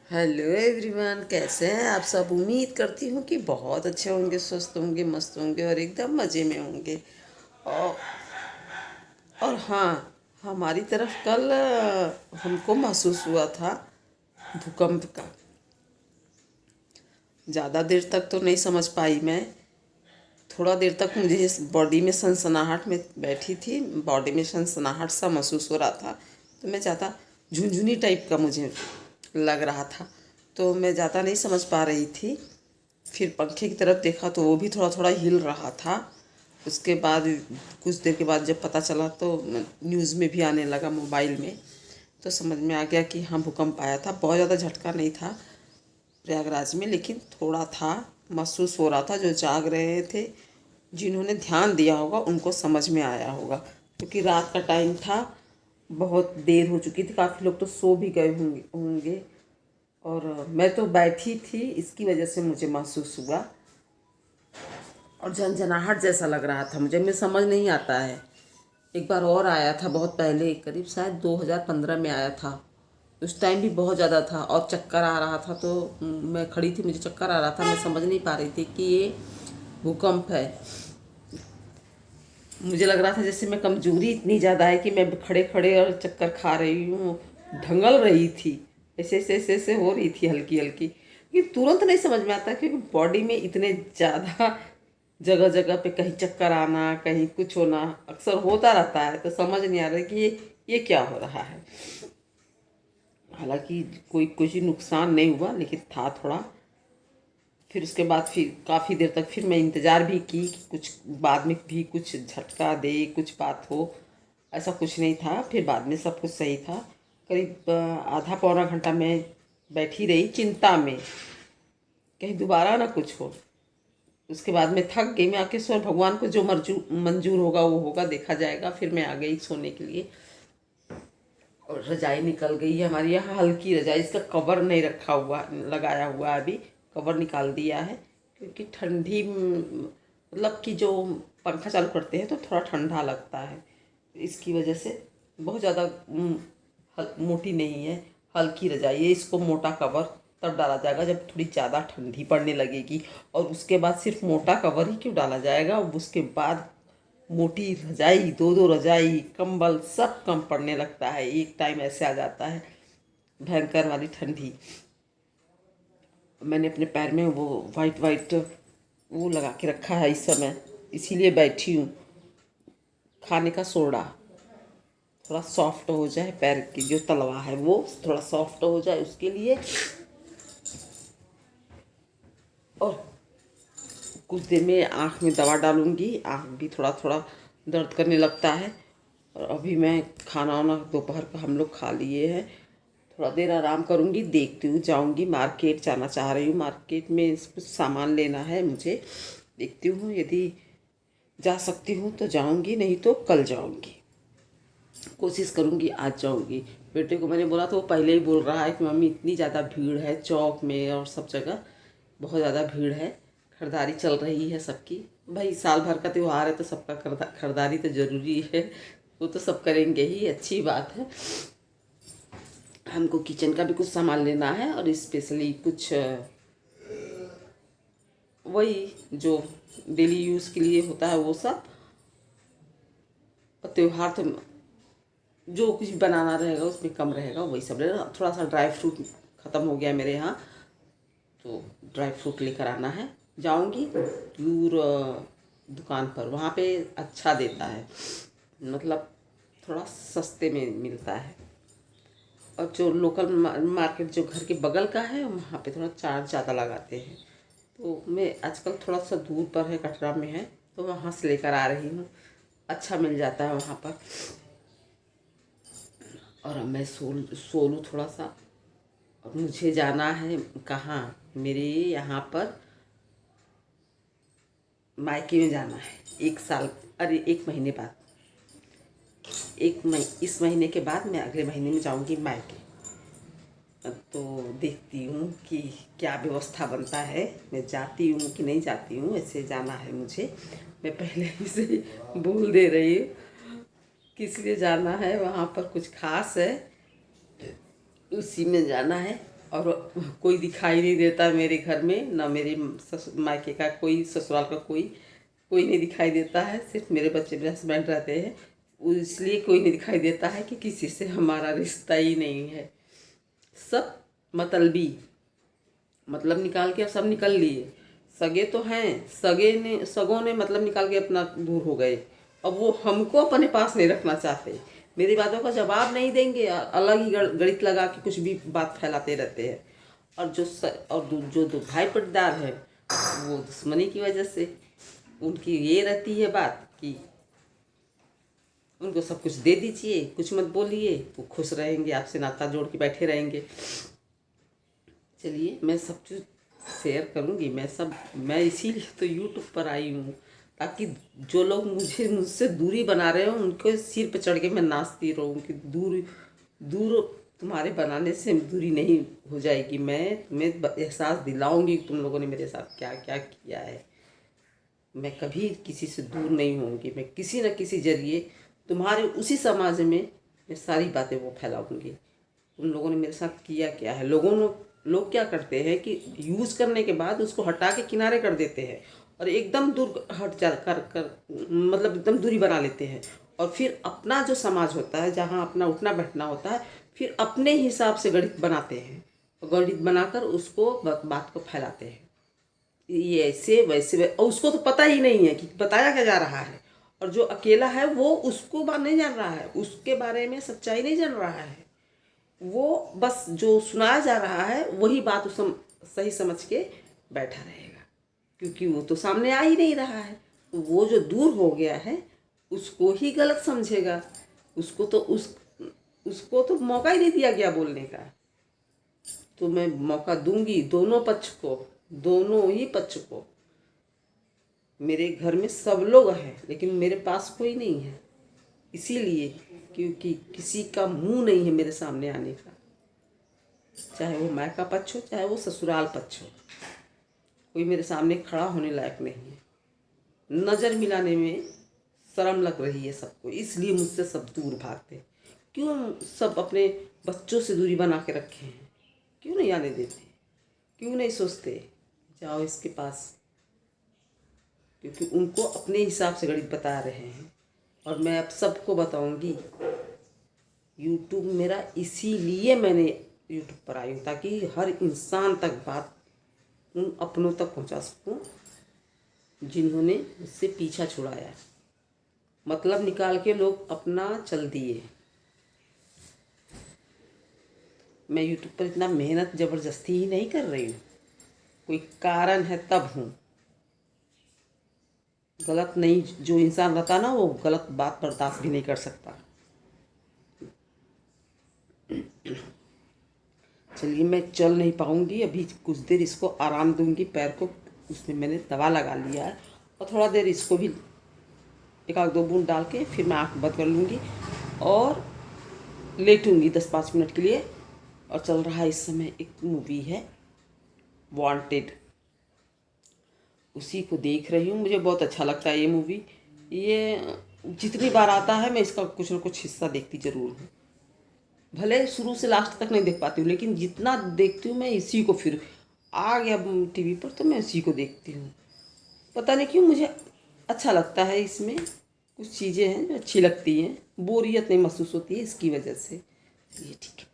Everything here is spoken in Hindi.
हेलो एवरीवन, कैसे हैं आप सब। उम्मीद करती हूँ कि बहुत अच्छे होंगे, स्वस्थ होंगे, मस्त होंगे और एकदम मज़े में होंगे। और और हाँ, हमारी तरफ कल हमको महसूस हुआ था भूकंप का। ज़्यादा देर तक तो नहीं समझ पाई मैं। थोड़ा देर तक मुझे इस बॉडी में सनसनाहट में बैठी थी, बॉडी में सनसनाहट सा महसूस हो रहा था। तो मैं ज़्यादा झुनझुनी टाइप का मुझे लग रहा था, तो मैं ज़्यादा नहीं समझ पा रही थी। फिर पंखे की तरफ देखा तो वो भी थोड़ा थोड़ा हिल रहा था। उसके बाद कुछ देर के बाद जब पता चला तो न्यूज़ में भी आने लगा, मोबाइल में, तो समझ में आ गया कि हाँ, भूकंप आया था। बहुत ज़्यादा झटका नहीं था प्रयागराज में, लेकिन थोड़ा था, महसूस हो रहा था। जो जाग रहे थे, जिन्होंने ध्यान दिया होगा, उनको समझ में आया होगा, क्योंकि रात का टाइम था, बहुत देर हो चुकी थी, काफ़ी लोग तो सो भी गए होंगे। और मैं तो बैठी थी, इसकी वजह से मुझे महसूस हुआ। और झनझनाहट जैसा लग रहा था मुझे, मैं समझ नहीं आता है। एक बार और आया था बहुत पहले, करीब शायद 2015 में आया था। उस टाइम भी बहुत ज़्यादा था और चक्कर आ रहा था। तो मैं खड़ी थी, मुझे चक्कर आ रहा था, मैं समझ नहीं पा रही थी कि ये भूकंप है। मुझे लग रहा था जैसे मैं, कमजोरी इतनी ज़्यादा है कि मैं खड़े खड़े और चक्कर खा रही हूँ, ढंगल रही थी, ऐसे ऐसे ऐसे ऐसे हो रही थी, हल्की हल्की। ये तुरंत नहीं समझ में आता, क्योंकि बॉडी में इतने ज़्यादा जगह जगह पे कहीं चक्कर आना, कहीं कुछ होना अक्सर होता रहता है। तो समझ नहीं आ रहा कि ये क्या हो रहा है। हालांकि कोई कुछ नुकसान नहीं हुआ, लेकिन था थोड़ा। फिर उसके बाद फिर काफ़ी देर तक फिर मैं इंतज़ार भी की कि कुछ बाद में भी कुछ झटका दे, कुछ बात हो। ऐसा कुछ नहीं था। फिर बाद में सब कुछ सही था। करीब आधा पौना घंटा मैं बैठी रही चिंता में, कहीं दोबारा ना कुछ हो। उसके बाद मैं थक गई। मैं आके ईश्वर भगवान को जो मंजूर होगा वो होगा, देखा जाएगा। फिर मैं आ गई सोने के लिए। और रजाई निकल गई है हमारी, यहाँ हल्की रजाई, इसका कवर नहीं रखा हुआ, लगाया हुआ है अभी। कवर निकाल दिया है, क्योंकि ठंडी मतलब कि जो पंखा चालू करते हैं तो थोड़ा ठंडा लगता है। इसकी वजह से बहुत ज़्यादा मोटी नहीं है, हल्की रजाई है। इसको मोटा कवर तब डाला जाएगा जब थोड़ी ज़्यादा ठंडी पड़ने लगेगी। और उसके बाद सिर्फ मोटा कवर ही क्यों डाला जाएगा, उसके बाद मोटी रजाई, दो दो रजाई, कंबल सब कम पड़ने लगता है। एक टाइम ऐसे आ जाता है भयंकर वाली ठंडी। मैंने अपने पैर में वो वाइट वाइट वो लगा के रखा है इस समय, इसीलिए बैठी हूँ। खाने का सोडा, थोड़ा सॉफ्ट हो जाए, पैर की जो तलवा है वो थोड़ा सॉफ्ट हो जाए, उसके लिए। और कुछ देर में आँख में दवा डालूंगी, आँख भी थोड़ा थोड़ा दर्द करने लगता है। और अभी मैं खाना वाना दोपहर का हम लोग खा लिए हैं, थोड़ा देर आराम करूंगी। देखती हूँ, जाऊंगी मार्केट, जाना चाह रही हूँ मार्केट में, कुछ सामान लेना है मुझे। देखती हूँ, यदि जा सकती हूँ तो जाऊंगी, नहीं तो कल जाऊंगी। कोशिश करूंगी आज जाऊंगी। बेटे को मैंने बोला तो वो पहले ही बोल रहा है कि मम्मी इतनी ज़्यादा भीड़ है चौक में और सब जगह, बहुत ज़्यादा भीड़ है, खरीदारी चल रही है सबकी। भाई साल भर का त्यौहार है तो सबका खरीदारी तो ज़रूरी है, वो तो सब करेंगे ही, अच्छी बात है। हमको किचन का भी कुछ सामान लेना है, और स्पेशली कुछ वही जो डेली यूज़ के लिए होता है वो सब। और त्यौहार तो जो कुछ भी बनाना रहेगा उसमें कम रहेगा, वही सब रहेगा। थोड़ा सा ड्राई फ्रूट ख़त्म हो गया मेरे यहाँ, तो ड्राई फ्रूट लेकर आना है। जाऊंगी दूर दुकान पर, वहाँ पे अच्छा देता है, मतलब थोड़ा सस्ते में मिलता है। और जो लोकल मार्केट जो घर के बगल का है, वहाँ पे थोड़ा चार्ज ज़्यादा लगाते हैं। तो मैं आजकल थोड़ा सा दूर पर है, कटरा में है, तो वहाँ से लेकर आ रही हूँ। अच्छा मिल जाता है वहाँ पर। और अब मैं सो लूँ थोड़ा सा। और मुझे जाना है कहाँ, मेरे यहाँ पर मायके में जाना है। एक साल, अरे एक महीने बाद, इस महीने के बाद मैं अगले महीने में जाऊँगी मायके। तो देखती हूँ कि क्या व्यवस्था बनता है, मैं जाती हूँ कि नहीं जाती हूँ। ऐसे जाना है मुझे, मैं पहले ही से बोल दे रही हूँ किस लिए जाना है। वहाँ पर कुछ खास है, उसी में जाना है। और कोई दिखाई नहीं देता मेरे घर में, ना मेरे मायके का कोई, ससुराल का कोई, कोई नहीं दिखाई देता है। सिर्फ मेरे बच्चे, मेरे हस्बैंड रहते हैं, इसलिए कोई नहीं दिखाई देता है कि किसी से हमारा रिश्ता ही नहीं है। सब मतलबी, मतलब निकाल के सब निकल लिए। सगे तो हैं, सगों ने मतलब निकाल के अपना दूर हो गए। अब वो हमको अपने पास नहीं रखना चाहते, मेरी बातों का जवाब नहीं देंगे, अलग ही गणित लगा के कुछ भी बात फैलाते रहते हैं। और जो दो भाई पटदार हैं, वो दुश्मनी की वजह से उनकी ये रहती है बात कि उनको सब कुछ दे दीजिए, कुछ मत बोलिए, वो खुश रहेंगे, आपसे नाता जोड़ के बैठे रहेंगे। चलिए, मैं सब चीज़ शेयर करूँगी। मैं इसीलिए तो यूट्यूब पर आई हूँ, ताकि जो लोग मुझसे दूरी बना रहे हो उनके सिर पे चढ़ के मैं नाचती रहूँ कि दूर दूर तुम्हारे बनाने से दूरी नहीं हो जाएगी। मैं तुम्हें एहसास दिलाऊंगी तुम लोगों ने मेरे साथ क्या क्या किया है। मैं कभी किसी से दूर नहीं होंगी, मैं किसी न किसी जरिए तुम्हारे उसी समाज में मैं सारी बातें वो फैलाऊंगी। उन लोगों ने मेरे साथ किया क्या है। लोग क्या करते हैं कि यूज़ करने के बाद उसको हटा के किनारे कर देते हैं और एकदम दूर हट जा कर मतलब एकदम दूरी बना लेते हैं। और फिर अपना जो समाज होता है, जहाँ अपना उठना बैठना होता है, फिर अपने हिसाब से गणित बनाते हैं और गणित बनाकर उसको बात को फैलाते हैं। ये ऐसे वैसे और उसको तो पता ही नहीं है कि बताया क्या जा रहा है। और जो अकेला है वो उसको बात नहीं जान रहा है, उसके बारे में सच्चाई नहीं जान रहा है। वो बस जो सुनाया जा रहा है वही बात सही समझ के बैठा रहेगा, क्योंकि वो तो सामने आ ही नहीं रहा है। तो वो जो दूर हो गया है उसको ही गलत समझेगा। उसको तो मौका ही नहीं दिया गया बोलने का। तो मैं मौका दूंगी दोनों पक्ष को, दोनों ही पक्ष को। मेरे घर में सब लोग हैं लेकिन मेरे पास कोई नहीं है, इसीलिए क्योंकि किसी का मुंह नहीं है मेरे सामने आने का, चाहे वो मायका पक्ष हो चाहे वो ससुराल पक्ष हो। कोई मेरे सामने खड़ा होने लायक नहीं है। नज़र मिलाने में शर्म लग रही है सबको, इसलिए मुझसे सब दूर भागते। क्यों सब अपने बच्चों से दूरी बना के रखे हैं? क्यों नहीं आने देते? क्यों नहीं सोचते जाओ इसके पास? क्योंकि उनको अपने हिसाब से गणित बता रहे हैं। और मैं अब सबको बताऊंगी, यूट्यूब मेरा इसीलिए मैंने यूट्यूब पर आई हूँ, ताकि हर इंसान तक बात उन अपनों तक पहुँचा सकूँ जिन्होंने मुझसे पीछा छुड़ाया, मतलब निकाल के लोग अपना चल दिए। मैं यूट्यूब पर इतना मेहनत ज़बरदस्ती ही नहीं कर रही हूँ, कोई कारण है तब हूँ। गलत नहीं, जो इंसान रहता ना वो गलत बात बर्दाश्त भी नहीं कर सकता। चलिए, मैं चल नहीं पाऊँगी अभी, कुछ देर इसको आराम दूंगी, पैर को उसमें मैंने दवा लगा लिया है। और थोड़ा देर इसको भी एक आध दो बूंद डाल के फिर मैं आँख बंद कर लूँगी और लेटूँगी 10-5 मिनट के लिए। और चल रहा है इस समय एक मूवी है वांटेड, उसी को देख रही हूँ। मुझे बहुत अच्छा लगता है ये मूवी। ये जितनी बार आता है मैं इसका कुछ न कुछ हिस्सा देखती ज़रूर हूँ। भले शुरू से लास्ट तक नहीं देख पाती हूँ, लेकिन जितना देखती हूँ मैं इसी को, फिर आ गया टीवी पर तो मैं इसी को देखती हूँ। पता नहीं क्यों मुझे अच्छा लगता है। इसमें कुछ चीज़ें हैं जो अच्छी लगती हैं, बोरियत नहीं महसूस होती है इसकी वजह से। ये ठीक है।